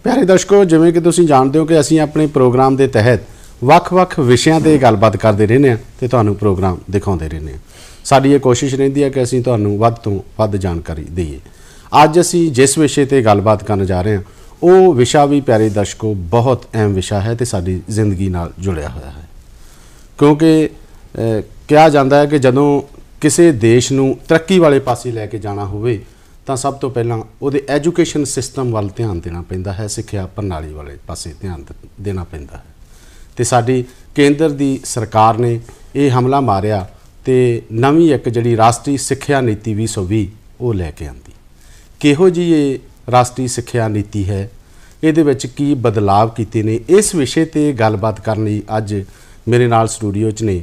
प्यारे दर्शकों, जिवें कि तुसीं जाणदे हो कि असीं अपने प्रोग्राम के तहत ਵੱਖ-ਵੱਖ विषयां ते गलबात करते रहने हैं ते तुहानूं प्रोग्राम दिखाते रहने हैं। साडी ये कोशिश रहिंदी है कि असीं तुहानूं वध तों वध जानकारी दईए। अज असीं जिस विषय ते गलबात करन जा रहे हैं वो विषा भी प्यारे दर्शकों बहुत अहम विषा है तो साडी जिंदगी नाल जुड़िया होया है, क्योंकि कहा जाता है कि जदों किसी देश नूं तरक्की वाले पासे लैके जाना होवे तो सब तो पहला उहदे एजुकेशन सिस्टम वाल ध्यान देना पैंदा है, सिक्ख्या प्रणाली वाले पासे ध्यान देना पैंदा है। तो साडी केंद्र दी सरकार ने यह हमला मारिया तो नवीं एक जिहड़ी राष्ट्रीय सिक्ख्या नीति 2020 वो लैके आंदी। किहो जी ये राष्ट्रीय सिक्ख्या नीति है, इहदे विच की बदलाव कीते ने, इस विषय ते गलबात करन लई अज मेरे नाल स्टूडियो च ने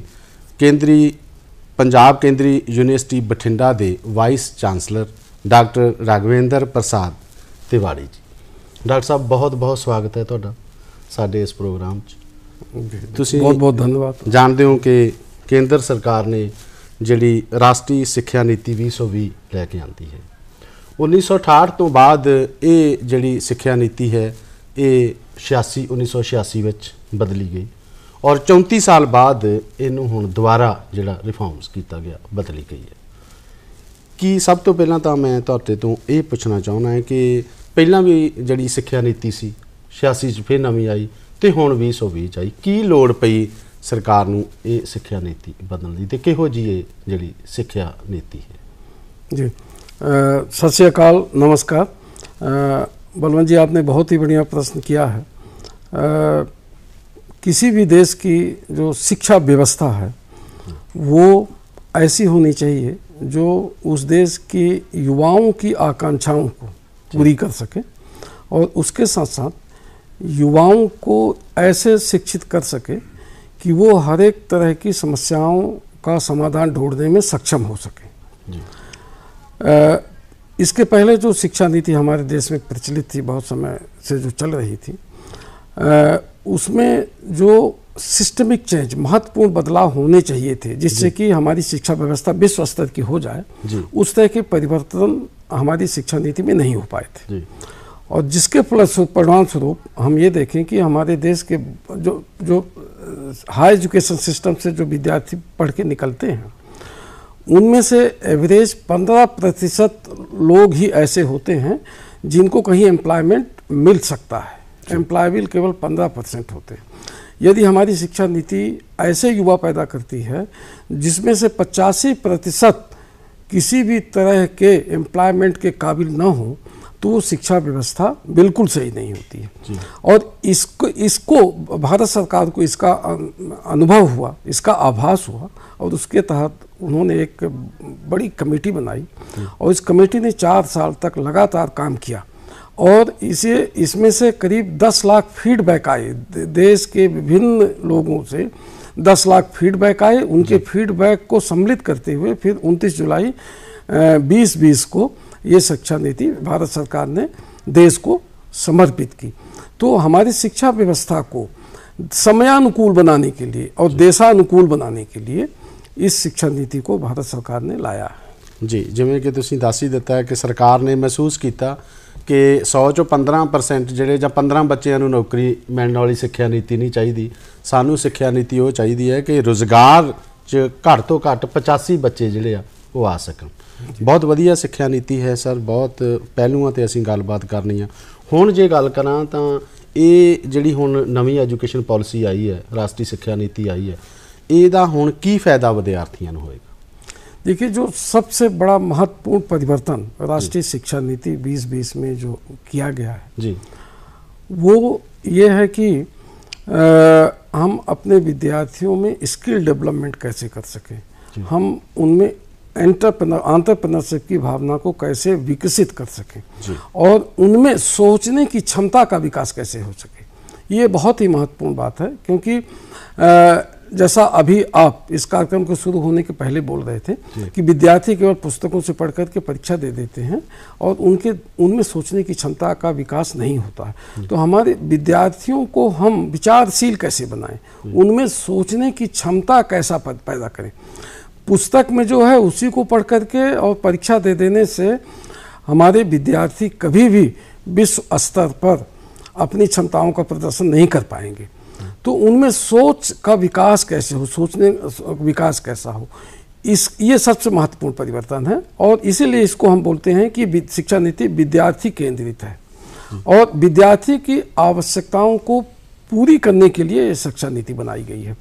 पंजाब केंद्री यूनिवर्सिटी बठिंडा के वाइस चांसलर डॉक्टर राघवेंद्र प्रसाद तिवाड़ी जी। डॉक्टर साहब बहुत बहुत स्वागत है तुहाडा साडे इस प्रोग्राम च। तुसीं बहुत बहुत धन्यवाद। जानते हो कि केंद्र सरकार ने जिहड़ी राष्ट्रीय सिक्ख्या नीति 2020 लैके आंदी है, 1968 तो बाद ये जिहड़ी सिक्ख्या नीति है ये 1986 विच बदली गई और 34 साल बाद इनू हुण दोबारा जिहड़ा रिफॉर्म्स किया गया बदली गई है। कि सब तो पहला तो मैं तुहाडे तो ये पूछना चाहुंदा है कि पहला भी जिहड़ी सिक्ख्या नीति सी 86 फिर नवीं आई तो हुण 2020 आई, की लोड़ पई सरकार नूं ये सिक्ख्या नीति बदलण दी ते किहो जी ये जिहड़ी सिक्ख्या नीति है जी। सत श्री अकाल, नमस्कार। बलवंत जी, आपने बहुत ही बढ़िया प्रश्न किया है। किसी भी देश की जो शिक्षा व्यवस्था है वो ऐसी होनी चाहिए जो उस देश की युवाओं की आकांक्षाओं को पूरी कर सके और उसके साथ साथ युवाओं को ऐसे शिक्षित कर सके कि वो हर एक तरह की समस्याओं का समाधान ढूंढने में सक्षम हो सके। इसके पहले जो शिक्षा नीति हमारे देश में प्रचलित थी, बहुत समय से जो चल रही थी, उसमें जो सिस्टमिक चेंज, महत्वपूर्ण बदलाव होने चाहिए थे जिससे कि हमारी शिक्षा व्यवस्था विश्व स्तर की हो जाए, उस तरह के परिवर्तन हमारी शिक्षा नीति में नहीं हो पाए थे। और जिसके परिणाम स्वरूप हम ये देखें कि हमारे देश के जो हाई एजुकेशन सिस्टम से जो विद्यार्थी पढ़ के निकलते हैं उनमें से एवरेज 15% लोग ही ऐसे होते हैं जिनको कहीं एम्प्लॉयमेंट मिल सकता है। एम्प्लॉयबल केवल 15% होते हैं। यदि हमारी शिक्षा नीति ऐसे युवा पैदा करती है जिसमें से 85% किसी भी तरह के एम्प्लॉयमेंट के काबिल न हो तो वो शिक्षा व्यवस्था बिल्कुल सही नहीं होती है। और इसको भारत सरकार को इसका अनुभव हुआ, इसका आभास हुआ और उसके तहत उन्होंने एक बड़ी कमेटी बनाई और इस कमेटी ने 4 साल तक लगातार काम किया और इसमें से करीब 10 लाख फीडबैक आए। देश के विभिन्न लोगों से 10 लाख फीडबैक आए। उनके फीडबैक को सम्मिलित करते हुए फिर 29 जुलाई 2020 को ये शिक्षा नीति भारत सरकार ने देश को समर्पित की। तो हमारी शिक्षा व्यवस्था को समयानुकूल बनाने के लिए और देशानुकूल बनाने के लिए इस शिक्षा नीति को भारत सरकार ने लाया है। जी, जिवें कि तुसीं दस ही दिता है कि सरकार ने महसूस किया कि 100 चों 15% जिहड़े जां 15 बच्चों नूं नौकरी मिलने वाली सिक्ख्या नीति नहीं चाहिए। सानू सिक्ख्या नीति वो चाहिए है कि रोज़गार च घट तो घट 85 बच्चे जिहड़े आ वो आ सकन। बहुत वधिया सिक्ख्या नीति है सर, बहुत पहलुआं ते असीं गलबात करनी है। हुण जे गल करां तां ये जिहड़ी हुण नवीं एजुकेशन पॉलिसी आई है, राष्ट्रीय सिक्ख्या नीति आई है, इहदा हुण की फायदा विद्यार्थियों नूं होएगा? देखिए, जो सबसे बड़ा महत्वपूर्ण परिवर्तन राष्ट्रीय शिक्षा नीति 2020 में जो किया गया है जी, वो ये है कि हम अपने विद्यार्थियों में स्किल डेवलपमेंट कैसे कर सकें, हम उनमें एंटरप्रेन्योरशिप की भावना को कैसे विकसित कर सकें और उनमें सोचने की क्षमता का विकास कैसे हो सके। ये बहुत ही महत्वपूर्ण बात है, क्योंकि जैसा अभी आप इस कार्यक्रम को शुरू होने के पहले बोल रहे थे कि विद्यार्थी केवल पुस्तकों से पढ़ करके परीक्षा दे देते हैं और उनमें सोचने की क्षमता का विकास नहीं होता है। तो हमारे विद्यार्थियों को हम विचारशील कैसे बनाएं, उनमें सोचने की क्षमता कैसा पैदा करें। पुस्तक में जो है उसी को पढ़ करके और परीक्षा दे देने से हमारे विद्यार्थी कभी भी विश्व स्तर पर अपनी क्षमताओं का प्रदर्शन नहीं कर पाएंगे। तो उनमें सोच का विकास कैसे हो, सोचने विकास कैसा हो, ये सबसे महत्वपूर्ण परिवर्तन है। और इसीलिए इसको हम बोलते हैं कि शिक्षा नीति विद्यार्थी केंद्रित है और विद्यार्थी की आवश्यकताओं को पूरी करने के लिए ये शिक्षा नीति बनाई गई है।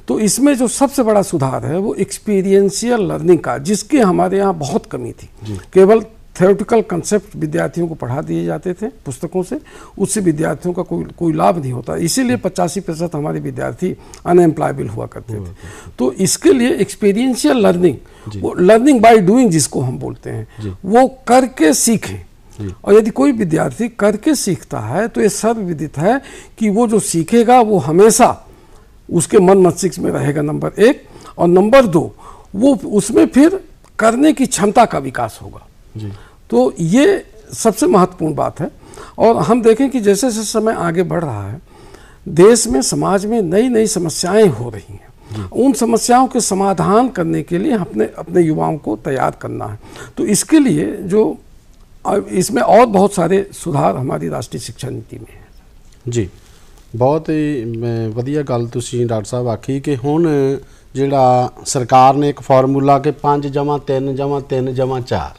तो इसमें जो सबसे बड़ा सुधार है वो एक्सपीरियंशियल लर्निंग का, जिसकी हमारे यहाँ बहुत कमी थी। केवल थ्योरेटिकल कंसेप्ट विद्यार्थियों को पढ़ा दिए जाते थे पुस्तकों से, उससे विद्यार्थियों का कोई लाभ नहीं होता। इसीलिए 85% हमारे विद्यार्थी अनएम्प्लॉयबल हुआ करते थे। तो इसके लिए एक्सपीरियंशियल लर्निंग, वो लर्निंग बाय डूइंग जिसको हम बोलते हैं, वो करके सीखें। और यदि कोई विद्यार्थी करके सीखता है तो ये सर्वविदित है कि वो जो सीखेगा वो हमेशा उसके मन मस्तिष्क में रहेगा, नंबर 1। और नंबर 2, वो उसमें फिर करने की क्षमता का विकास होगा जी। तो ये सबसे महत्वपूर्ण बात है। और हम देखें कि जैसे जैसे समय आगे बढ़ रहा है, देश में समाज में नई नई समस्याएं हो रही हैं। उन समस्याओं के समाधान करने के लिए अपने युवाओं को तैयार करना है। तो इसके लिए जो इसमें और बहुत सारे सुधार हमारी राष्ट्रीय शिक्षा नीति में है जी। बहुत ही वधिया गल तुसीं डॉक्टर साहब आखी कि हुण जिहड़ा सरकार ने एक फार्मूला कि 5+3+3+4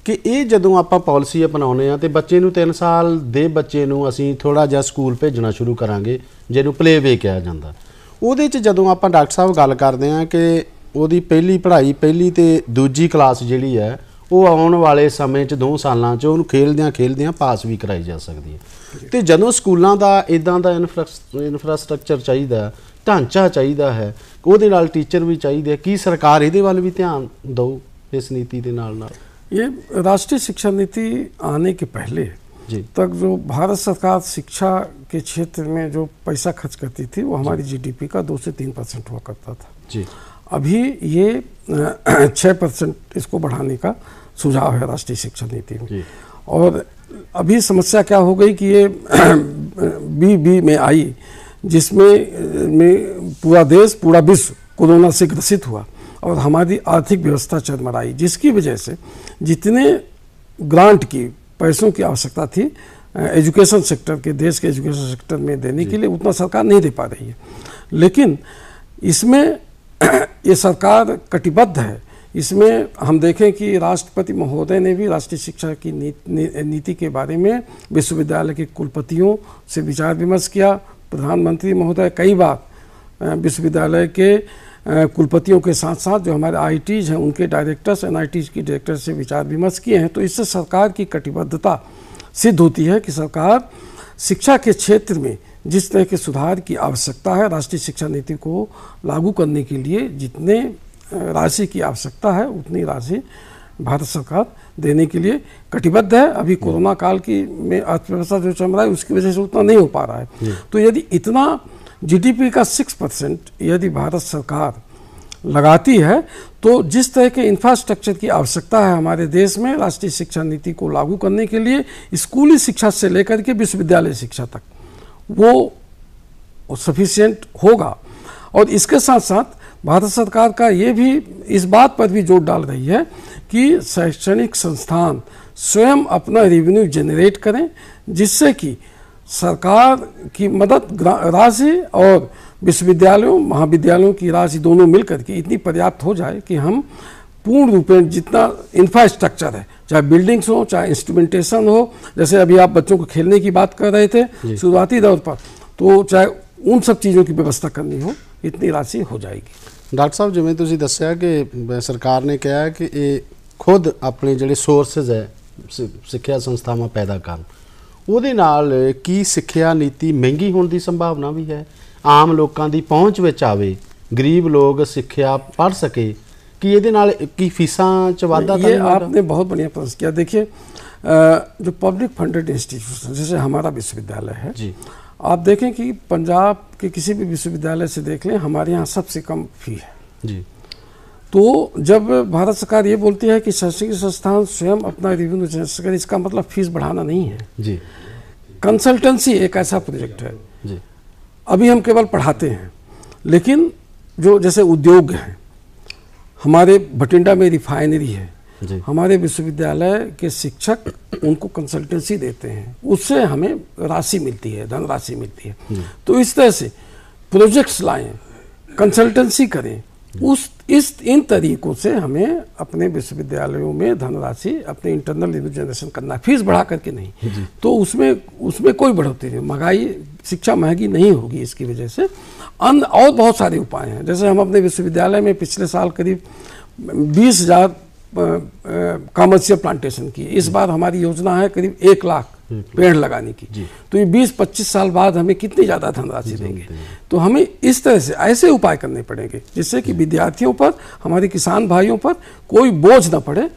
कि ये जदों आपां पॉलिसी अपनाउने आ ते बच्चे नूं 3 साल दे बच्चे नूं असीं थोड़ा जिहा स्कूल भेजना शुरू करांगे, जिहनूं प्ले वे कहा जांदा। उहदे च जदों आपां डॉक्टर साहब गल करदे आ कि उहदी पहली पढ़ाई पहली ते दूजी क्लास जिहड़ी है वो आने वाले समय 2 सालों च उन्होंने खेलद्या पास भी कराई जा सकती है। तो जदों स्कूलों का इदां दा इंफ्रास्ट्रक्चर चाहिए, ढांचा चाहिए है, उहदे नाल टीचर भी चाहिए, की सरकार इहदे वाल भी ध्यान दो इस नीति के नाल? ये राष्ट्रीय शिक्षा नीति आने के पहले जी तक जो भारत सरकार शिक्षा के क्षेत्र में जो पैसा खर्च करती थी वो हमारी GDP का 2 से 3% हुआ करता था जी। अभी ये 6% इसको बढ़ाने का सुझाव है राष्ट्रीय शिक्षा नीति में। और अभी समस्या क्या हो गई कि ये बी में आई, जिसमें पूरा देश पूरा विश्व कोरोना से ग्रसित हुआ और हमारी आर्थिक व्यवस्था चरमराई, जिसकी वजह से जितने ग्रांट की पैसों की आवश्यकता थी एजुकेशन सेक्टर के, देश के एजुकेशन सेक्टर में देने के लिए, उतना सरकार नहीं दे पा रही है। लेकिन इसमें ये सरकार कटिबद्ध है। इसमें हम देखें कि राष्ट्रपति महोदय ने भी राष्ट्रीय शिक्षा की नीति के बारे में विश्वविद्यालय के कुलपतियों से विचार विमर्श किया। प्रधानमंत्री महोदय कई बार विश्वविद्यालय के कुलपतियों के साथ साथ जो हमारे IITs हैं उनके डायरेक्टर्स, NITs की डायरेक्टर से विचार विमर्श किए हैं। तो इससे सरकार की कटिबद्धता सिद्ध होती है कि सरकार शिक्षा के क्षेत्र में जिस तरह के सुधार की आवश्यकता है, राष्ट्रीय शिक्षा नीति को लागू करने के लिए जितने राशि की आवश्यकता है उतनी राशि भारत सरकार देने के लिए कटिबद्ध है। अभी कोरोना काल की में अर्थव्यवस्था जो चल रहा है उसकी वजह से उतना नहीं हो पा रहा है। तो यदि इतना GDP का 6% यदि भारत सरकार लगाती है तो जिस तरह के इंफ्रास्ट्रक्चर की आवश्यकता है हमारे देश में राष्ट्रीय शिक्षा नीति को लागू करने के लिए, स्कूली शिक्षा से लेकर के विश्वविद्यालय शिक्षा तक वो सफिशिएंट होगा। और इसके साथ साथ भारत सरकार का ये भी इस बात पर भी जोर डाल रही है कि शैक्षणिक संस्थान स्वयं अपना रेवेन्यू जनरेट करें, जिससे कि सरकार की मदद राशि और विश्वविद्यालयों महाविद्यालयों की राशि दोनों मिलकर के इतनी पर्याप्त हो जाए कि हम पूर्ण रूप में जितना इंफ्रास्ट्रक्चर है, चाहे बिल्डिंग्स हो चाहे इंस्ट्रूमेंटेशन हो, जैसे अभी आप बच्चों को खेलने की बात कर रहे थे शुरुआती दौर पर, तो चाहे उन सब चीज़ों की व्यवस्था करनी हो, इतनी राशि हो जाएगी। डॉक्टर साहब जिवें तुसीं दस्सिया कि सरकार ने कहा है कि ये खुद अपने जिहड़े सोर्सेज है सिੱਖਿਆ संस्थावां पैदा करन, ਉਹਦੇ ਨਾਲ ਕੀ ਸਿੱਖਿਆ ਨੀਤੀ ਮਹਿੰਗੀ ਹੋਣ ਦੀ ਸੰਭਾਵਨਾ भी है, आम लोगों की पहुँच ਵਿੱਚ ਆਵੇ, गरीब लोग सिक्ख्या पढ़ सके, कि ये नाल की फीसां च वाधा? ये आपने बहुत बढ़िया प्रश्न किया। देखिए जो पब्लिक फंडेड इंस्टीट्यूशन जैसे हमारा विश्वविद्यालय है जी, आप देखें कि पंजाब के किसी भी विश्वविद्यालय से देख लें, हमारे यहाँ सबसे कम फी है जी। तो जब भारत सरकार ये बोलती है कि शैक्षणिक संस्थान स्वयं अपना रेवेन्यू जनरेट करें, इसका मतलब फीस बढ़ाना नहीं है जी। कंसल्टेंसी एक ऐसा प्रोजेक्ट है जी, अभी हम केवल पढ़ाते हैं, लेकिन जो जैसे उद्योग हैं, हमारे भटिंडा में रिफाइनरी है, हमारे विश्वविद्यालय के शिक्षक उनको कंसल्टेंसी देते हैं, उससे हमें राशि मिलती है, धनराशि मिलती है। तो इस तरह से प्रोजेक्ट्स लाएं, कंसल्टेंसी करें, इन तरीकों से हमें अपने विश्वविद्यालयों में धनराशि अपने इंटरनल रेवेन्यू जनरेशन करना है, फीस बढ़ा करके नहीं। तो उसमें कोई बढ़ोतरी नहीं, महंगाई, शिक्षा महंगी नहीं होगी इसकी वजह से। अन्य और बहुत सारे उपाय हैं, जैसे हम अपने विश्वविद्यालय में पिछले साल करीब 20,000 कमर्शियल प्लांटेशन की, इस बार हमारी योजना है करीब 1 लाख पेड़ लगाने की। तो ये 20-25 साल बाद हमें कितनी ज़्यादा धनराशि देंगे। तो हमें इस तरह से ऐसे उपाय करने पड़ेंगे जिससे कि विद्यार्थियों पर, हमारे किसान भाइयों पर कोई बोझ न पड़े,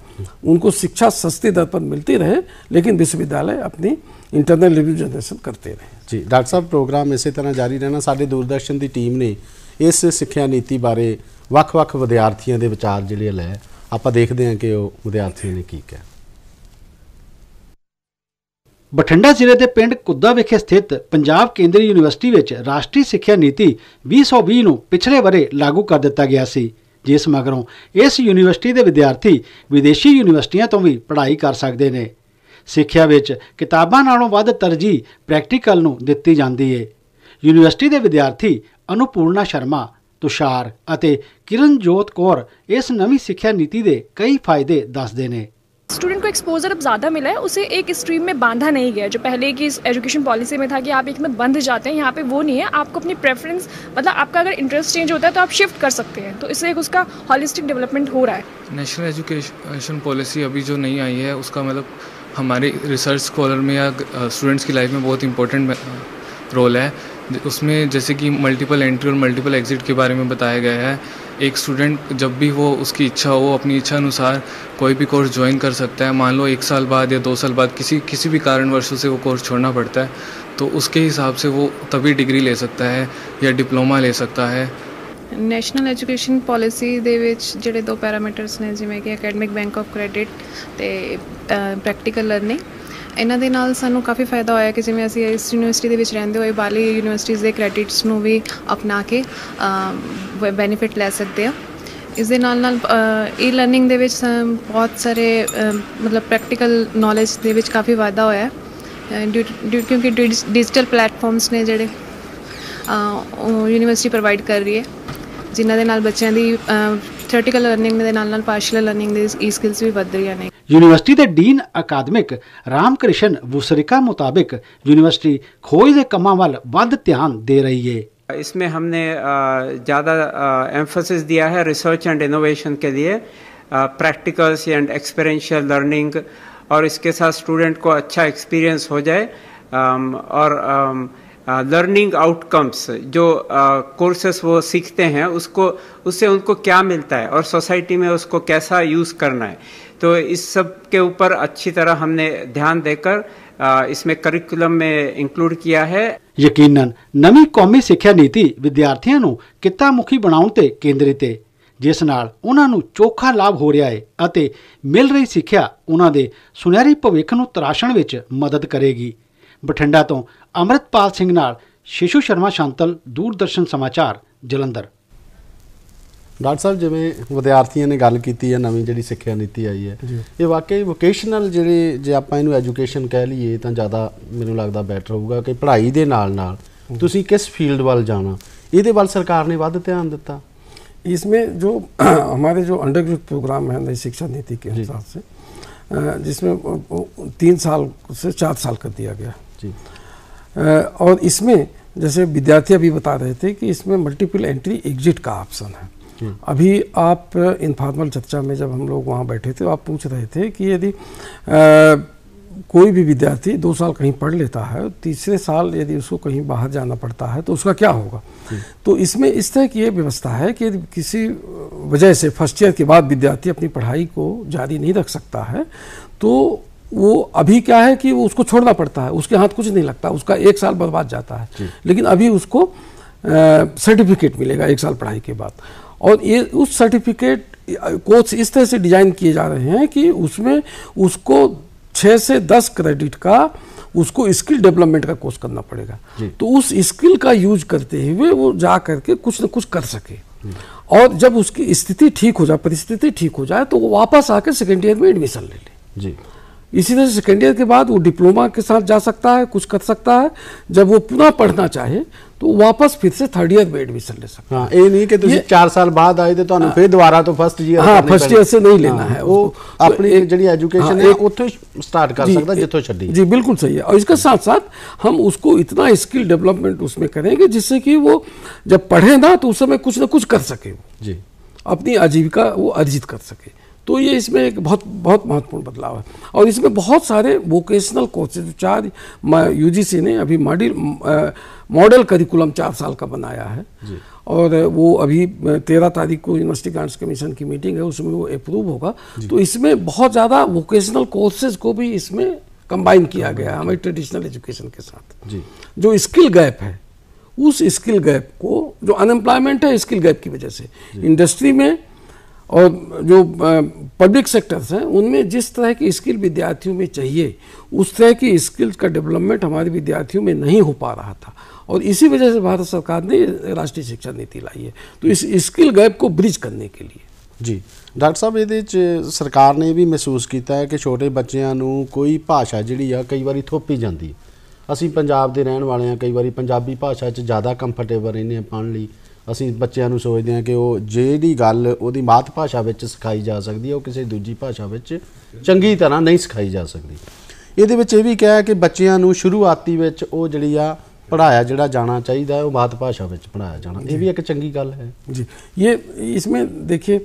उनको शिक्षा सस्ती दर पर मिलती रहे, लेकिन विश्वविद्यालय अपनी इंटरनल रेवेन्यू जनरेशन करते रहे। जी डॉक्टर साहब, प्रोग्राम इसी तरह जारी रहना। साडे दूरदर्शन की टीम ने इस सिੱਖਿਆ नीति बारे ਵੱਖ-ਵੱਖ विद्यार्थियों के विचार ਜਿਹੜੇ ਲੈ ਆਪਾਂ देखते हैं कि वो विद्यार्थियों ने की किया। ਬਠਿੰਡਾ ਜ਼ਿਲ੍ਹੇ ਦੇ ਪਿੰਡ ਕੁੱਦਾ ਵਿਖੇ ਸਥਿਤ ਪੰਜਾਬ ਕੇਂਦਰੀ ਯੂਨੀਵਰਸਿਟੀ ਵਿੱਚ ਰਾਸ਼ਟਰੀ ਸਿੱਖਿਆ ਨੀਤੀ 2020 ਨੂੰ ਪਿਛਲੇ ਵਰੇ ਲਾਗੂ ਕਰ ਦਿੱਤਾ ਗਿਆ ਸੀ, ਜਿਸ ਮਗਰੋਂ ਇਸ ਯੂਨੀਵਰਸਿਟੀ ਦੇ ਵਿਦਿਆਰਥੀ ਵਿਦੇਸ਼ੀ ਯੂਨੀਵਰਸਿਟੀਆਂ ਤੋਂ ਵੀ ਪੜ੍ਹਾਈ ਕਰ ਸਕਦੇ ਨੇ। ਸਿੱਖਿਆ ਵਿੱਚ ਕਿਤਾਬਾਂ ਨਾਲੋਂ ਵੱਧ ਤਰਜੀਹ ਪ੍ਰੈਕਟੀਕਲ ਨੂੰ ਦਿੱਤੀ ਜਾਂਦੀ ਹੈ। ਯੂਨੀਵਰਸਿਟੀ ਦੇ ਵਿਦਿਆਰਥੀ ਅਨੁਪੂਰਨਾ ਸ਼ਰਮਾ, ਤੁਸ਼ਾਰ ਅਤੇ ਕਿਰਨਜੋਤ ਕੌਰ ਇਸ ਨਵੀਂ ਸਿੱਖਿਆ ਨੀਤੀ ਦੇ ਕਈ ਫਾਇਦੇ ਦੱਸਦੇ ਨੇ। स्टूडेंट को एक्सपोजर अब ज़्यादा मिला है, उसे एक स्ट्रीम में बांधा नहीं गया। जो पहले की एजुकेशन पॉलिसी में था कि आप एक में बंध जाते हैं, यहाँ पे वो नहीं है। आपको अपनी प्रेफरेंस, मतलब आपका अगर इंटरेस्ट चेंज होता है तो आप शिफ्ट कर सकते हैं। तो इससे एक उसका हॉलिस्टिक डेवलपमेंट हो रहा है। नेशनल एजुकेशन पॉलिसी अभी जो नहीं आई है, उसका मतलब हमारे रिसर्च स्कॉलर में या स्टूडेंट्स की लाइफ में बहुत इंपॉर्टेंट रोल है। उसमें जैसे कि मल्टीपल एंट्री और मल्टीपल एग्ज़िट के बारे में बताया गया है। एक स्टूडेंट जब भी वो उसकी इच्छा हो, अपनी इच्छा अनुसार कोई भी कोर्स ज्वाइन कर सकता है। मान लो 1 साल बाद या 2 साल बाद किसी भी कारणवश से वो कोर्स छोड़ना पड़ता है, तो उसके हिसाब से वो तभी डिग्री ले सकता है या डिप्लोमा ले सकता है। ਨੈਸ਼ਨਲ ਐਜੂਕੇਸ਼ਨ ਪੋਲਿਸੀ ਦੇ ਵਿੱਚ ਜਿਹੜੇ 2 ਪੈਰਾਮੀਟਰਸ ਨੇ, ਜਿਵੇਂ ਕਿ ਅਕੈਡਮਿਕ ਬੈਂਕ ਆਫ ਕ੍ਰੈਡਿਟ ਤੇ ਪ੍ਰੈਕਟੀਕਲ ਲਰਨਿੰਗ, ਇਹਨਾਂ ਦੇ ਨਾਲ ਸਾਨੂੰ ਕਾਫੀ ਫਾਇਦਾ ਹੋਇਆ ਕਿ ਜਿਵੇਂ ਅਸੀਂ ਇਸ ਯੂਨੀਵਰਸਿਟੀ ਦੇ ਵਿੱਚ ਰਹਿੰਦੇ ਹੋਏ ਬਾਹਰਲੀ ਯੂਨੀਵਰਸਿਟੀਜ਼ ਦੇ ਕ੍ਰੈਡਿਟਸ ਨੂੰ ਵੀ ਅਪਣਾ ਕੇ ਬੈਨੀਫਿਟ ਲੈ ਸਕਦੇ ਆ। ਇਸ ਦੇ ਨਾਲ ਨਾਲ ਈ ਲਰਨਿੰਗ ਦੇ ਵਿੱਚ ਬਹੁਤ ਸਾਰੇ ਮਤਲਬ ਪ੍ਰੈਕਟੀਕਲ ਨੌਲੇਜ ਦੇ ਵਿੱਚ ਕਾਫੀ ਵਾਧਾ ਹੋਇਆ ਕਿਉਂਕਿ ਡਿਜੀਟਲ ਪਲੈਟਫਾਰਮਸ ਨੇ ਜਿਹੜੇ ਯੂਨੀਵਰਸਿਟੀ ਪ੍ਰੋਵਾਈਡ ਕਰ ਰਹੀ ਹੈ, ਜਿਨ੍ਹਾਂ ਦੇ ਨਾਲ ਬੱਚਿਆਂ ਦੀ ਥਿਓਰੈਟੀਕਲ ਲਰਨਿੰਗ ਦੇ ਨਾਲ ਨਾਲ ਪਾਰਸ਼ੀਅਲ ਲਰਨਿੰਗ ਦੇ ਈ ਸਕਿੱਲਸ ਵੀ ਵੱਧ ਰਹੀਆਂ ਨੇ। यूनिवर्सिटी के डीन अकादमिक रामकृष्ण वुसरिका मुताबिक यूनिवर्सिटी खोज के कामों वाल वध ध्यान दे रही है। इसमें हमने ज़्यादा एम्फोसिस दिया है रिसर्च एंड इनोवेशन के लिए, प्रैक्टिकल्स एंड एक्सपीरियंशियल लर्निंग, और इसके साथ स्टूडेंट को अच्छा एक्सपीरियंस हो जाए और लर्निंग आउटकम्स जो कोर्सेस वो सीखते हैं उससे उनको क्या मिलता है और सोसाइटी में उसको कैसा यूज़ करना है, तो इस सब के ऊपर अच्छी तरह हमने ध्यान देकर इसमें करिकुलम में इंक्लूड किया है। यकीनन नवी कौमी सिक्ख्या नीति विद्यार्थियों ਨੂੰ ਕਿੱਤਾ ਮੁਖੀ ਬਣਾਉਣ ਤੇ ਕੇਂਦਰਿਤ ਹੈ, ਜਿਸ ਨਾਲ ਉਹਨਾਂ ਨੂੰ ਚੋਖਾ ਲਾਭ ਹੋ ਰਿਹਾ ਹੈ ਅਤੇ ਮਿਲ ਰਹੀ ਸਿੱਖਿਆ ਉਹਨਾਂ ਦੇ ਸੁਨਹਿਰੀ ਭਵਿੱਖ ਨੂੰ ਤਰਾਸ਼ਣ ਵਿੱਚ ਮਦਦ ਕਰੇਗੀ। ਬਠਿੰਡਾ ਤੋਂ ਅਮਰਿਤਪਾਲ ਸਿੰਘ ਨਾਲ ਸ਼ਿਸ਼ੂ ਸ਼ਰਮਾ ਸ਼ਾਂਤਲ, ਦੂਰਦਰਸ਼ਨ ਸਮਾਚਾਰ, ਜਲੰਧਰ। डॉक्टर साहब, जिवें विद्यार्थियों ने गल की है नवीं जिहड़ी सिक्ख्या नीति आई है, ये वाकई वोकेशनल जिहड़ी जे आपां इहनूं एजुकेशन कह लीए तां ज़्यादा मैनूं लगदा बैटर होਊਗਾ कि पढ़ाई दे नाल तुसीं किस फील्ड वाल जाना, इहदे वाल सरकार ने वध ध्यान दिता। इसमें जो हमारे जो अंडर ग्रेजुएट प्रोग्राम है नई शिक्षा नीति के हिसाब से, जिसमें 3 साल से 4 साल कर दिया गया जी। और इसमें जैसे विद्यार्थी अभी बता रहे थे कि इसमें मल्टीपल एंट्री एग्जिट का ऑप्शन है। अभी आप इनफॉर्मल चर्चा में जब हम लोग वहाँ बैठे थे, आप पूछ रहे थे कि यदि कोई भी विद्यार्थी 2 साल कहीं पढ़ लेता है, तीसरे साल यदि उसको कहीं बाहर जाना पड़ता है तो उसका क्या होगा। तो इसमें इस तरह की ये व्यवस्था है कि यदि किसी वजह से फर्स्ट ईयर के बाद विद्यार्थी अपनी पढ़ाई को जारी नहीं रख सकता है, तो वो अभी क्या है कि वो उसको छोड़ना पड़ता है, उसके हाथ कुछ नहीं लगता, उसका 1 साल बर्बाद जाता है। लेकिन अभी उसको सर्टिफिकेट मिलेगा 1 साल पढ़ाई के बाद, और ये उस सर्टिफिकेट कोर्स इस तरह से डिजाइन किए जा रहे हैं कि उसमें उसको 6 से 10 क्रेडिट का उसको स्किल डेवलपमेंट का कोर्स करना पड़ेगा। तो उस स्किल का यूज करते हुए वो जा करके कुछ न कुछ कर सके। और जब उसकी स्थिति ठीक हो जाए, परिस्थिति ठीक हो जाए, तो वो वापस आकर सेकेंड ईयर में एडमिशन ले ले। जी। इसी तरह से सेकेंड ईयर के बाद वो डिप्लोमा के साथ जा सकता है, कुछ कर सकता है। जब वो पुनः पढ़ना चाहे तो वापस फिर से थर्ड ईयर में एडमिशन ले सकता है। हाँ, ये नहीं कि तुम 4 साल बाद आए तो फिर दोबारा तो फर्स्ट ईयर, हाँ, फर्स्ट ईयर से नहीं लेना है। वो अपनी जी एजुकेशन है उत्थों स्टार्ट कर सकता है जिथों छड्डी। जी बिल्कुल सही है। और इसके साथ साथ हम उसको इतना स्किल डेवलपमेंट उसमें करेंगे जिससे कि वो जब पढ़े ना तो उस समय कुछ ना कुछ कर सके, जी, अपनी आजीविका वो अर्जित कर सके। तो ये इसमें एक बहुत बहुत महत्वपूर्ण बदलाव है। और इसमें बहुत सारे वोकेशनल कोर्सेज 4 यूजीसी ने अभी मॉडल करिकुलम 4 साल का बनाया है। और वो अभी 13 तारीख को यूनिवर्सिटी ग्रांट्स कमीशन की मीटिंग है, उसमें वो अप्रूव होगा। तो इसमें बहुत ज़्यादा वोकेशनल कोर्सेज को भी इसमें कंबाइन किया गया है हमारी ट्रेडिशनल एजुकेशन के साथ। जी। जो स्किल गैप है, उस स्किल गैप को, जो अनएम्प्लॉयमेंट है स्किल गैप की वजह से, इंडस्ट्री में और जो पब्लिक सेक्टर्स हैं उनमें जिस तरह की स्किल विद्यार्थियों में चाहिए उस तरह की स्किल्स का डेवलपमेंट हमारे विद्यार्थियों में नहीं हो पा रहा था। और इसी वजह से भारत सरकार ने राष्ट्रीय शिक्षा नीति लाई है, तो इस स्किल गैप को ब्रिज करने के लिए। जी डॉक्टर साहब, ਇਹਦੇ 'ਚ ਸਰਕਾਰ ਨੇ ਵੀ ਮਹਿਸੂਸ ਕੀਤਾ ਹੈ ਕਿ ਛੋਟੇ ਬੱਚਿਆਂ ਨੂੰ ਕੋਈ ਭਾਸ਼ਾ ਜਿਹੜੀ ਆ ਕਈ ਵਾਰੀ ਥੋਪੀ ਜਾਂਦੀ। ਅਸੀਂ ਪੰਜਾਬ ਦੇ ਰਹਿਣ ਵਾਲੇ ਆ, ਕਈ ਵਾਰੀ ਪੰਜਾਬੀ ਭਾਸ਼ਾ 'ਚ ਜ਼ਿਆਦਾ ਕੰਫਰਟੇਬਲ ਰਹਿੰਦੇ ਆ ਪੜ੍ਹਨ ਲਈ। ਅਸੀਂ ਬੱਚਿਆਂ ਨੂੰ ਸੋਚਦੇ ਹਾਂ ਕਿ ਉਹ ਜਿਹੜੀ ਗੱਲ ਉਹਦੀ ਮਾਤ ਭਾਸ਼ਾ ਵਿੱਚ ਸਿਖਾਈ ਜਾ ਸਕਦੀ ਹੈ ਉਹ ਕਿਸੇ ਦੂਜੀ ਭਾਸ਼ਾ ਵਿੱਚ ਚੰਗੀ ਤਰ੍ਹਾਂ ਨਹੀਂ ਸਿਖਾਈ ਜਾ ਸਕਦੀ। ਇਹਦੇ ਵਿੱਚ ਇਹ ਵੀ ਕਿਹਾ ਕਿ ਬੱਚਿਆਂ ਨੂੰ ਸ਼ੁਰੂਆਤੀ ਵਿੱਚ ਉਹ ਜਿਹੜੀ ਆ पढ़ाया जड़ा जाना चाहिए वो मातृभाषा में पढ़ाया जाना, ये भी एक चंगी गल है। जी, ये इसमें देखिए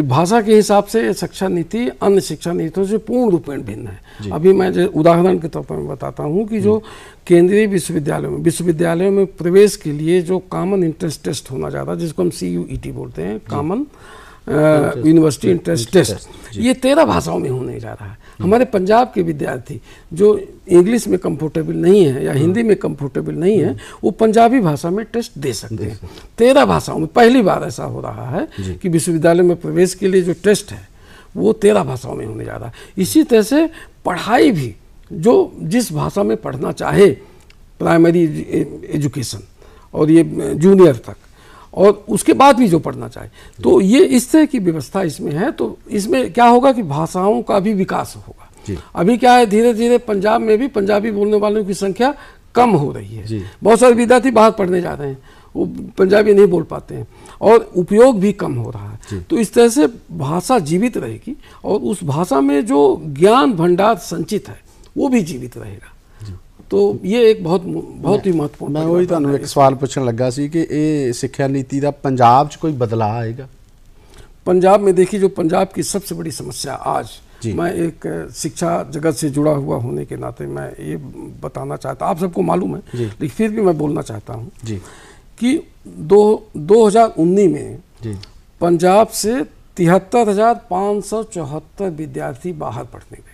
भाषा के हिसाब से शिक्षा नीति अन्य शिक्षा नीतियों से पूर्ण रूपेण भिन्न है। अभी मैं उदाहरण के तौर पर मैं बताता हूँ कि जो केंद्रीय विश्वविद्यालयों में प्रवेश के लिए जो कॉमन इंट्रेंस टेस्ट होना चाहता है, जिसको हम CUET बोलते हैं, कॉमन यूनिवर्सिटी इंट्रेंस टेस्ट, ये 13 भाषाओं में होने जा रहा है। हमारे पंजाब के विद्यार्थी जो इंग्लिश में कंफर्टेबल नहीं है या हिंदी में कंफर्टेबल नहीं है, वो पंजाबी भाषा में टेस्ट दे सकते हैं। 13 भाषाओं में पहली बार ऐसा हो रहा है कि विश्वविद्यालय में प्रवेश के लिए जो टेस्ट है वो 13 भाषाओं में होने जा रहा है। इसी तरह से पढ़ाई भी जो जिस भाषा में पढ़ना चाहे, प्राइमरी एजुकेशन और ये जूनियर तक, और उसके बाद भी जो पढ़ना चाहे, तो ये इस तरह की व्यवस्था इसमें है। तो इसमें क्या होगा कि भाषाओं का भी विकास होगा। अभी क्या है, धीरे धीरे पंजाब में भी पंजाबी बोलने वालों की संख्या कम हो रही है। बहुत सारे विद्यार्थी बाहर पढ़ने जा रहे हैं, वो पंजाबी नहीं बोल पाते हैं और उपयोग भी कम हो रहा है। तो इस तरह से भाषा जीवित रहेगी और उस भाषा में जो ज्ञान भंडार संचित है वो भी जीवित रहेगा। तो ये एक बहुत ही महत्वपूर्ण। मैं वही ਤੁਹਾਨੂੰ एक सवाल पूछने लगा सी कि ये शिक्षा नीति का पंजाब च कोई बदलाव आएगा? पंजाब में देखिए, जो पंजाब की सबसे बड़ी समस्या आज, मैं एक शिक्षा जगत से जुड़ा हुआ होने के नाते मैं ये बताना चाहता, आप सबको मालूम है लेकिन फिर भी मैं बोलना चाहता हूँ कि 2019 में पंजाब से 73,574 विद्यार्थी बाहर पढ़ने गए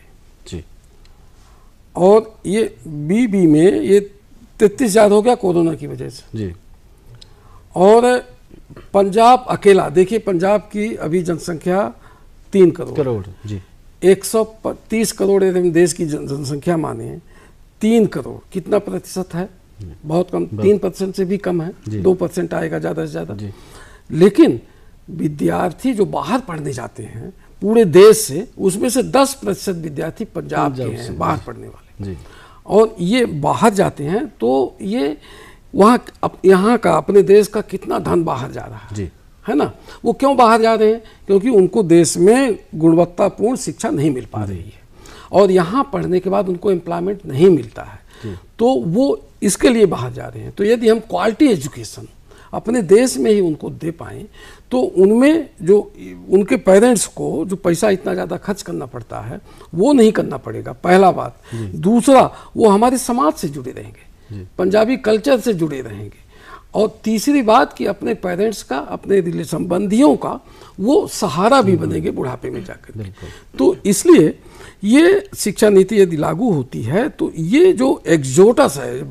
और ये BB में ये 33,000 हो गया कोरोना की वजह से जी। और पंजाब अकेला देखिए, पंजाब की अभी जनसंख्या 3 करोड़ जी, 130 करोड़ देश की जनसंख्या माने 3 करोड़, कितना प्रतिशत है? बहुत कम, 3% से भी कम है, 2% आएगा ज़्यादा से ज़्यादा। लेकिन विद्यार्थी जो बाहर पढ़ने जाते हैं पूरे देश से, उसमें से 10% विद्यार्थी पंजाब के हैं बाहर पढ़ने वाले। और ये बाहर जाते हैं तो ये वहाँ यहाँ का अपने देश का कितना धन बाहर जा रहा है ना। वो क्यों बाहर जा रहे हैं? क्योंकि उनको देश में गुणवत्तापूर्ण शिक्षा नहीं मिल पा रही है और यहाँ पढ़ने के बाद उनको एम्प्लॉयमेंट नहीं मिलता है, तो वो इसके लिए बाहर जा रहे हैं। तो यदि हम क्वालिटी एजुकेशन अपने देश में ही उनको दे पाएँ तो उनमें जो उनके पेरेंट्स को जो पैसा इतना ज़्यादा खर्च करना पड़ता है वो नहीं करना पड़ेगा, पहला बात। दूसरा, वो हमारे समाज से जुड़े रहेंगे, पंजाबी कल्चर से जुड़े रहेंगे। और तीसरी बात कि अपने पेरेंट्स का, अपने संबंधियों का वो सहारा भी बनेंगे बुढ़ापे में जाकर। तो इसलिए ये शिक्षा नीति यदि लागू होती है तो ये जो एक्सोटस है,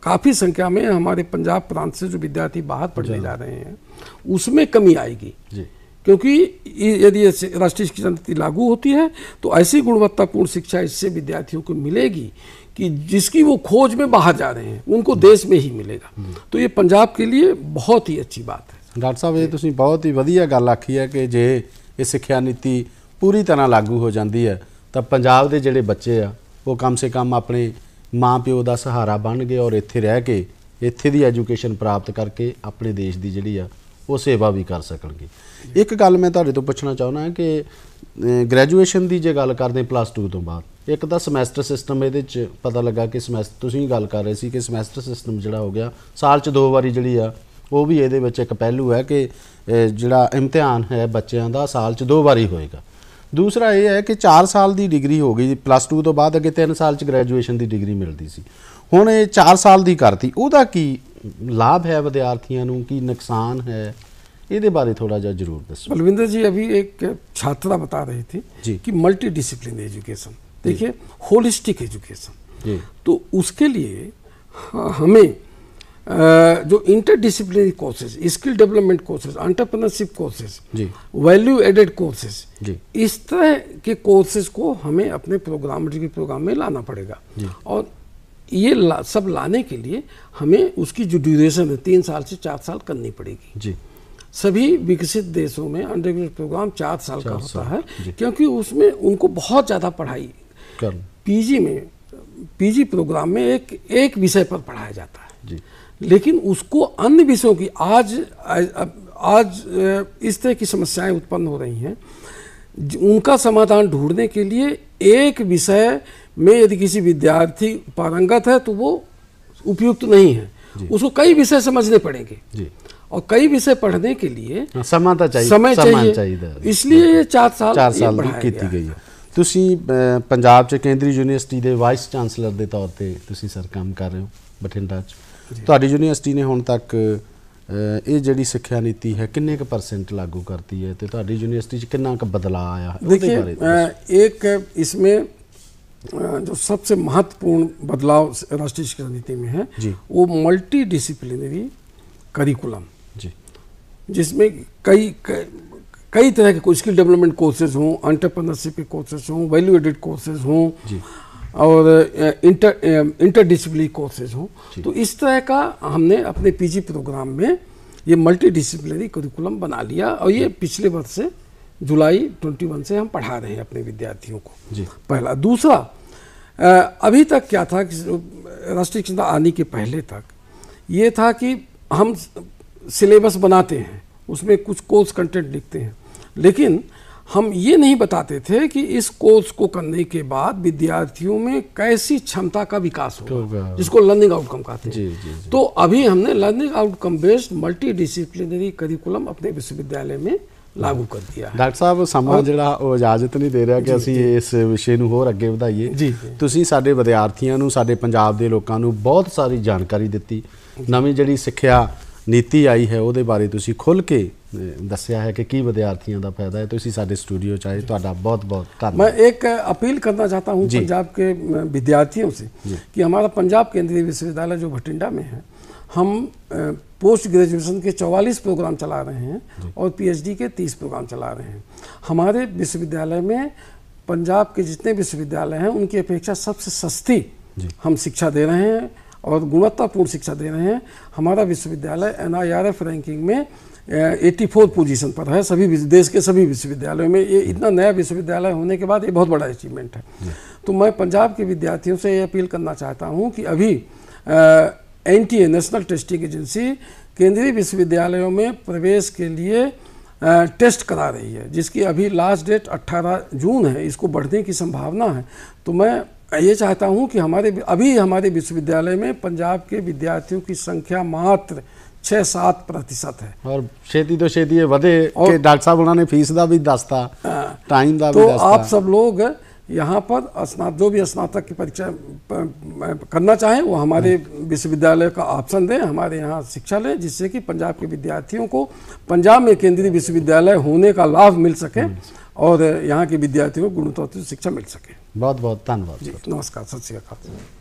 काफ़ी संख्या में हमारे पंजाब प्रांत से जो विद्यार्थी बाहर पढ़ने जा रहे हैं उसमें कमी आएगी। क्योंकि यदि राष्ट्रीय शिक्षा नीति लागू होती है तो ऐसी गुणवत्तापूर्ण शिक्षा इससे विद्यार्थियों को मिलेगी कि जिसकी वो खोज में बाहर जा रहे हैं उनको देश में ही मिलेगा। तो ये पंजाब के लिए बहुत ही अच्छी बात है। ਡਾਕਟਰ ਸਾਹਿਬ ਇਹ ਤੁਸੀਂ ਬਹੁਤ ਹੀ ਵਧੀਆ ਗੱਲ ਆਖੀ ਹੈ ਕਿ ਜੇ ਇਹ ਸਿੱਖਿਆ ਨੀਤੀ ਪੂਰੀ ਤਰ੍ਹਾਂ ਲਾਗੂ ਹੋ ਜਾਂਦੀ ਹੈ ਤਾਂ ਪੰਜਾਬ ਦੇ ਜਿਹੜੇ ਬੱਚੇ ਆ ਉਹ ਕਮ ਸੇ ਕਮ ਆਪਣੇ ਮਾਂ ਪਿਓ ਦਾ ਸਹਾਰਾ ਬਣਨਗੇ ਔਰ ਇੱਥੇ ਰਹਿ ਕੇ ਇੱਥੇ ਦੀ ਐਜੂਕੇਸ਼ਨ ਪ੍ਰਾਪਤ ਕਰਕੇ ਆਪਣੇ ਦੇਸ਼ ਦੀ ਜਿਹੜੀ ਆ ਉਹ ਸੇਵਾ ਵੀ ਕਰ ਸਕਣਗੇ। ਇੱਕ ਗੱਲ ਮੈਂ ਤੁਹਾਡੇ ਤੋਂ ਪੁੱਛਣਾ ਚਾਹੁੰਦਾ ਕਿ ਗ੍ਰੈਜੂਏਸ਼ਨ ਦੀ ਜੇ ਗੱਲ ਕਰਦੇ +2 ਤੋਂ ਬਾਅਦ ਇੱਕ ਤਾਂ ਸਮੈਸਟਰ ਸਿਸਟਮ ਇਹਦੇ 'ਚ ਪਤਾ ਲੱਗਾ ਕਿ ਸਮੈਸਟਰ ਤੁਸੀਂ ਗੱਲ ਕਰ ਰਹੇ ਸੀ ਕਿ ਸਮੈਸਟਰ ਸਿਸਟਮ ਜਿਹੜਾ ਹੋ ਗਿਆ ਸਾਲ 'ਚ 2 ਵਾਰੀ ਜਿਹੜੀ ਆ ਉਹ ਵੀ ਇਹਦੇ ਵਿੱਚ ਇੱਕ ਪਹਿਲੂ ਹੈ ਕਿ ਜਿਹੜਾ ਇਮਤਿਹਾਨ ਹੈ ਬੱਚਿਆਂ ਦਾ ਸਾਲ 'ਚ 2 ਵਾਰੀ ਹੋਏਗਾ। दूसरा ये है कि 4 साल की डिग्री हो गई +2 तो बाद अगे 3 साल ग्रैजुएशन की डिग्री मिलती सी हुण ये 4 साल की करती उहदा की लाभ है विद्यार्थियों नूं की नुकसान है ये बारे थोड़ा जा जरूर दसो। बलविंदर जी अभी एक छात्रा बता रही थी जी कि मल्टी डिसिप्लिन एजुकेशन देखिए होलिस्टिक एजुकेशन तो उसके लिए हमें जो interdisciplinary courses skill development courses entrepreneurship courses value added courses इस तरह के कोर्सेज को हमें अपने प्रोग्राम में लाना पड़ेगा और ये सब लाने के लिए हमें उसकी जो ड्यूरेशन है 3 साल से 4 साल करनी पड़ेगी जी। सभी विकसित देशों में अंडर ग्रेजुएट प्रोग्राम 4 साल का होता है क्योंकि उसमें उनको बहुत ज़्यादा पढ़ाई पीजी प्रोग्राम में एक विषय पर पढ़ाया जाता है जी। लेकिन उसको अन्य विषयों की आज इस तरह की समस्याएं उत्पन्न हो रही हैं उनका समाधान ढूंढने के लिए एक विषय में यदि किसी विद्यार्थी पारंगत है तो वो उपयुक्त नहीं है उसको कई विषय समझने पड़ेंगे जी। और कई विषय पढ़ने के लिए समय चाहिए इसलिए ये 4 साल की गई है। तुसी पंजाब च केंद्रीय यूनिवर्सिटी के वाइस चांसलर के तौर पर तुसी सर काम कर रहे हो बठिंडा च ਤੁਹਾਡੀ यूनिवर्सिटी ने हुण तक ये जिहड़ी सिक्ख्या नीति है किन्ने % लागू करती है तो ਤੁਹਾਡੀ यूनिवर्सिटी कितना बदलाव आया है? देखिए एक इसमें जो सबसे महत्वपूर्ण बदलाव राष्ट्रीय शिक्षा नीति में है वो मल्टी डिसिप्लिनरी करिकुलम जी जिसमें कई तरह के स्किल डेवलपमेंट कोर्सेज हों एंटरप्रेन्योरशिप के कोर्सेज हों वैल्यू एडेड कोर्सेज हों और इंटरडिसिप्लिनरी कोर्सेज हों तो इस तरह का हमने अपने पीजी प्रोग्राम में ये मल्टी डिसिप्लिनरी करिकुलम बना लिया और ये पिछले वर्ष से जुलाई 21 से हम पढ़ा रहे हैं अपने विद्यार्थियों को जी। पहला दूसरा अभी तक क्या था कि राष्ट्रीय शिक्षा आने के पहले तक ये था कि हम सिलेबस बनाते हैं उसमें कुछ कोर्स कंटेंट लिखते हैं लेकिन हम ये नहीं बताते थे कि इस कोर्स को करने के बाद विद्यार्थियों में कैसी क्षमता का विकास होगा जिसको लर्निंग आउटकम कहते हैं तो अभी हमने learning outcome based multi disciplinary curriculum अपने विश्वविद्यालय में लागू कर दिया है। डॉक्टर साहब समा ਜਿਹੜਾ ਉਹ ਇਜਾਜ਼ਤ ਨਹੀਂ ਦੇ ਰਿਹਾ ਕਿ ਅਸੀਂ ਇਸ ਵਿਸ਼ੇ ਨੂੰ ਹੋਰ ਅੱਗੇ ਵਧਾਈਏ ਜੀ। ਤੁਸੀਂ ਸਾਡੇ ਵਿਦਿਆਰਥੀਆਂ ਨੂੰ ਸਾਡੇ ਪੰਜਾਬ ਦੇ ਲੋਕਾਂ ਨੂੰ ਬਹੁਤ ਸਾਰੀ ਜਾਣਕਾਰੀ ਦਿੱਤੀ ਨਵੀਂ ਜਿਹੜੀ ਸਿੱਖਿਆ नीति आई है ਉਹਦੇ ਬਾਰੇ ਤੁਸੀਂ ਖੁੱਲ ਕੇ ਦੱਸਿਆ है कि की विद्यार्थियों का फायदा है तो इसी साढ़े स्टूडियो चाहे तो बहुत बहुत धन्यवाद। मैं एक अपील करना चाहता हूँ पंजाब के विद्यार्थियों से कि हमारा पंजाब केंद्रीय विश्वविद्यालय जो बठिंडा में है हम पोस्ट ग्रेजुएशन के 44 प्रोग्राम चला रहे हैं और PhD के 30 प्रोग्राम चला रहे हैं। हमारे विश्वविद्यालय में पंजाब के जितने विश्वविद्यालय हैं उनकी अपेक्षा सबसे सस्ती हम शिक्षा दे रहे हैं और गुणवत्तापूर्ण शिक्षा दे रहे हैं। हमारा विश्वविद्यालय NIRF रैंकिंग में 84 पोजीशन पर है सभी देश के सभी विश्वविद्यालयों में। ये इतना नया विश्वविद्यालय होने के बाद ये बहुत बड़ा अचीवमेंट है। तो मैं पंजाब के विद्यार्थियों से ये अपील करना चाहता हूँ कि अभी NTA नेशनल टेस्टिंग एजेंसी केंद्रीय विश्वविद्यालयों में प्रवेश के लिए टेस्ट करा रही है जिसकी अभी लास्ट डेट 18 जून है। इसको बढ़ने की संभावना है। तो मैं ये चाहता हूँ कि हमारे विश्वविद्यालय में पंजाब के विद्यार्थियों की संख्या मात्र 6-7% है और छेती तो छेती वधे कि डॉक्टर साहब उन्होंने फीस का भी दसता टाइम का भी दसता। तो आप सब लोग यहाँ पर जो भी स्नातक की परीक्षा करना चाहें वो हमारे विश्वविद्यालय का ऑप्शन दें, हमारे यहाँ शिक्षा लें जिससे कि पंजाब के विद्यार्थियों को पंजाब में केंद्रीय विश्वविद्यालय होने का लाभ मिल सके और यहाँ के विद्यार्थियों को गुणवत्तापूर्ण शिक्षा मिल सके। बहुत बहुत धन्यवाद। जी नमस्कार, सत श्री अकाल।